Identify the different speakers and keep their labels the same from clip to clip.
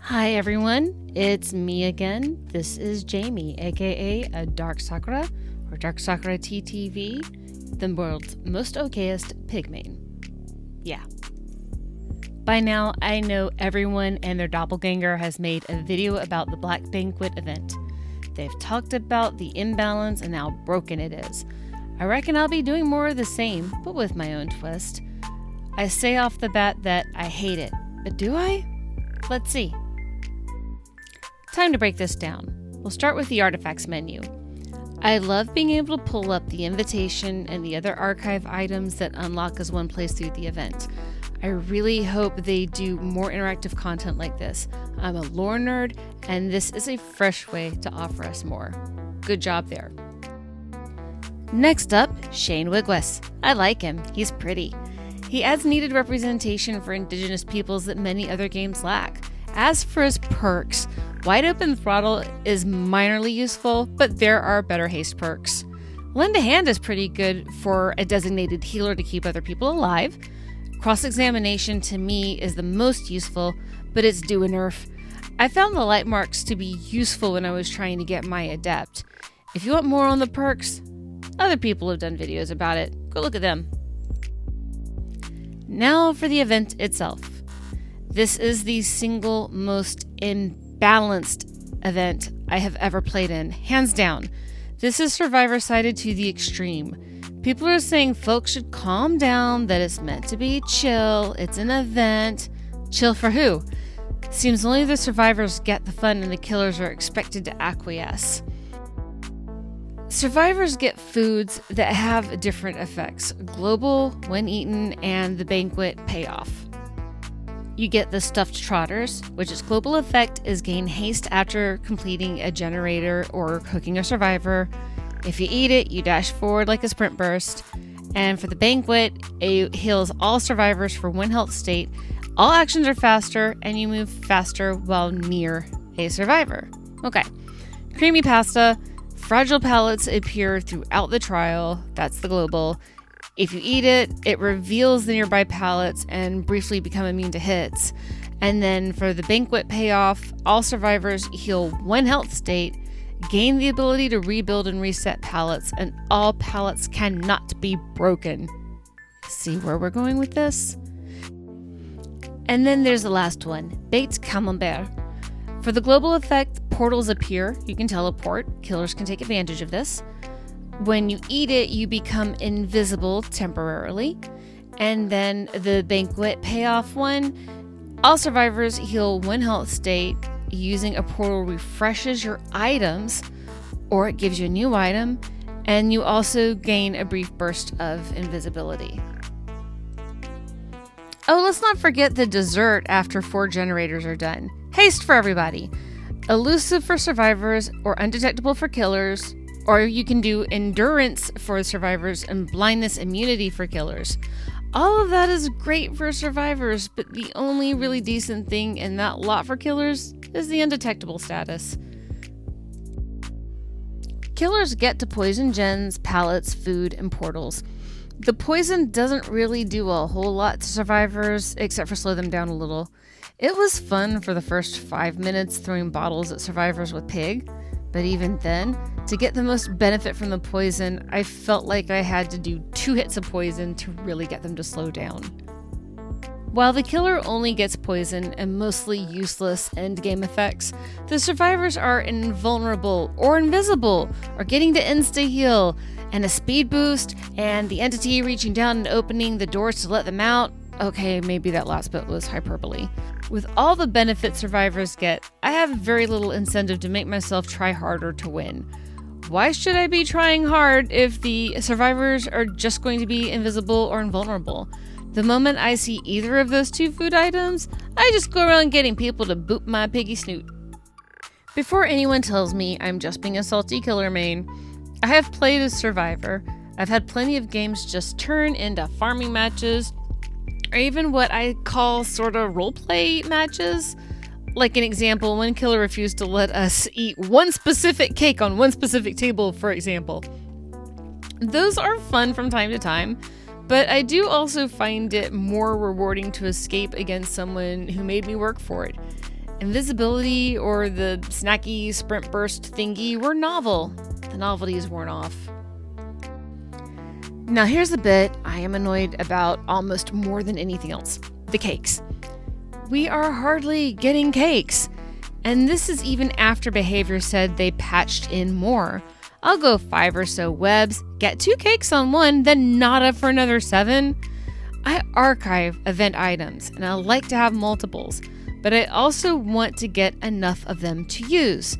Speaker 1: Hi everyone, it's me again. This is Jamie, aka a Dark Sakura, or Dark Sakura TTV, the world's most okayest pigmain. Yeah. By now, I know everyone and their doppelganger has made a video about the Black Banquet event. They've talked about the imbalance and how broken it is. I reckon I'll be doing more of the same, but with my own twist. I say off the bat that I hate it, but do I? Let's see. Time to break this down. We'll start with the artifacts menu. I love being able to pull up the invitation and the other archive items that unlock as one plays through the event. I really hope they do more interactive content like this. I'm a lore nerd, and this is a fresh way to offer us more. Good job there. Next up, Shane Wigwes. I like him. He's pretty. He adds needed representation for indigenous peoples that many other games lack. As for his perks, Wide Open Throttle is minorly useful, but there are better haste perks. Lend a Hand is pretty good for a designated healer to keep other people alive. Cross-Examination to me is the most useful, but it's due a nerf. I found the light marks to be useful when I was trying to get my Adept. If you want more on the perks, other people have done videos about it. Go look at them. Now for the event itself. This is the single most imbalanced event I have ever played in, hands down. This is Survivor sided to the extreme. People are saying folks should calm down, that it's meant to be chill, it's an event. Chill for who? Seems only the survivors get the fun and the killers are expected to acquiesce. Survivors get foods that have different effects: global, when eaten, and the banquet payoff. You get the stuffed trotters, which its global effect is gain haste after completing a generator or cooking a survivor. If you eat it, you dash forward like a sprint burst. And for the banquet, it heals all survivors for 1 health state. All actions are faster, and you move faster while near a survivor. Okay. Creamy pasta. Fragile pallets appear throughout the trial. That's the global. If you eat it, it reveals the nearby pallets and briefly become immune to hits. And then for the banquet payoff, all survivors heal 1 health state, gain the ability to rebuild and reset pallets, and all pallets cannot be broken. See where we're going with this? And then there's the last one, Baked Camembert. For the global effect, portals appear. You can teleport. Killers can take advantage of this. When you eat it, you become invisible temporarily. And then the banquet payoff one, all survivors heal 1 health state. Using a portal refreshes your items, or it gives you a new item, and you also gain a brief burst of invisibility. Oh, let's not forget the dessert after 4 generators are done. Haste for everybody. Elusive for survivors, or undetectable for killers. Or you can do endurance for survivors and blindness immunity for killers. All of that is great for survivors, but the only really decent thing in that lot for killers is the undetectable status. Killers get to poison gens, pallets, food, and portals. The poison doesn't really do a whole lot to survivors, except for slow them down a little. It was fun for the first 5 minutes throwing bottles at survivors with pig, but even then, to get the most benefit from the poison, I felt like I had to do 2 hits of poison to really get them to slow down. While the killer only gets poison and mostly useless endgame effects, the survivors are invulnerable or invisible, or getting to insta-heal, and a speed boost, and the entity reaching down and opening the doors to let them out. Okay, maybe that last bit was hyperbole. With all the benefits survivors get, I have very little incentive to make myself try harder to win. Why should I be trying hard if the survivors are just going to be invisible or invulnerable? The moment I see either of those 2 food items, I just go around getting people to boop my piggy snoot. Before anyone tells me I'm just being a salty killer main, I have played as survivor. I've had plenty of games just turn into farming matches, or even what I call sort of roleplay matches. Like an example, one killer refused to let us eat one specific cake on one specific table, for example. Those are fun from time to time, but I do also find it more rewarding to escape against someone who made me work for it. Invisibility or the snacky sprint burst thingy were novel. The novelties worn off. Now here's the bit I am annoyed about almost more than anything else. The cakes. We are hardly getting cakes. And this is even after Behavior said they patched in more. I'll go 5 or so webs, get 2 cakes on one, then nada for another 7. I archive event items and I like to have multiples, but I also want to get enough of them to use.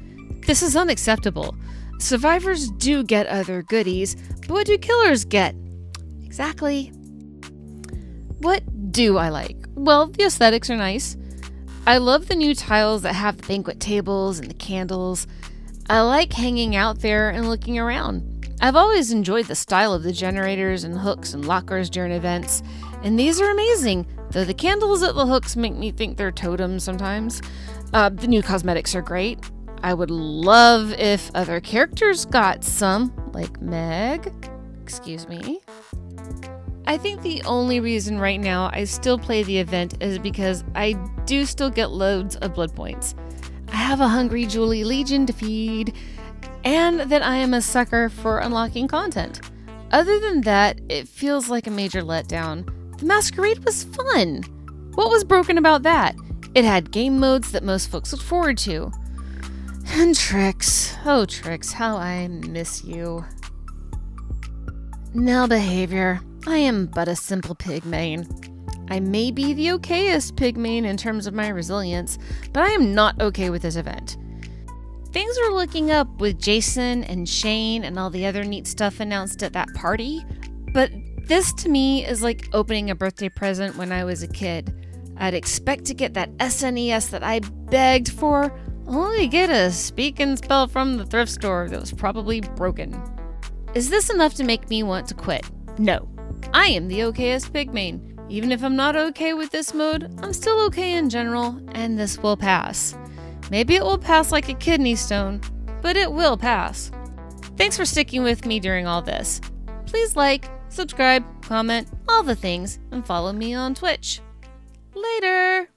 Speaker 1: This is unacceptable. Survivors do get other goodies, but what do killers get? Exactly. What do I like? Well, the aesthetics are nice. I love the new tiles that have the banquet tables and the candles. I like hanging out there and looking around. I've always enjoyed the style of the generators and hooks and lockers during events, and these are amazing, though the candles at the hooks make me think they're totems sometimes. The new cosmetics are great. I would love if other characters got some, like Meg. Excuse me. I think the only reason right now I still play the event is because I do still get loads of blood points. I have a hungry Julie Legion to feed, and that I am a sucker for unlocking content. Other than that, it feels like a major letdown. The Masquerade was fun. What was broken about that? It had game modes that most folks look forward to. And Trix. Oh, Trix, how I miss you. Now, Behavior. I am but a simple pig main. I may be the okayest pig main in terms of my resilience, but I am not okay with this event. Things were looking up with Jason and Shane and all the other neat stuff announced at that party, but this to me is like opening a birthday present when I was a kid. I'd expect to get that SNES that I begged for, only to get a speak and spell from the thrift store that was probably broken. Is this enough to make me want to quit? No. I am the okayest pig main. Even if I'm not okay with this mode, I'm still okay in general, and this will pass. Maybe it will pass like a kidney stone, but it will pass. Thanks for sticking with me during all this. Please like, subscribe, comment, all the things, and follow me on Twitch. Later!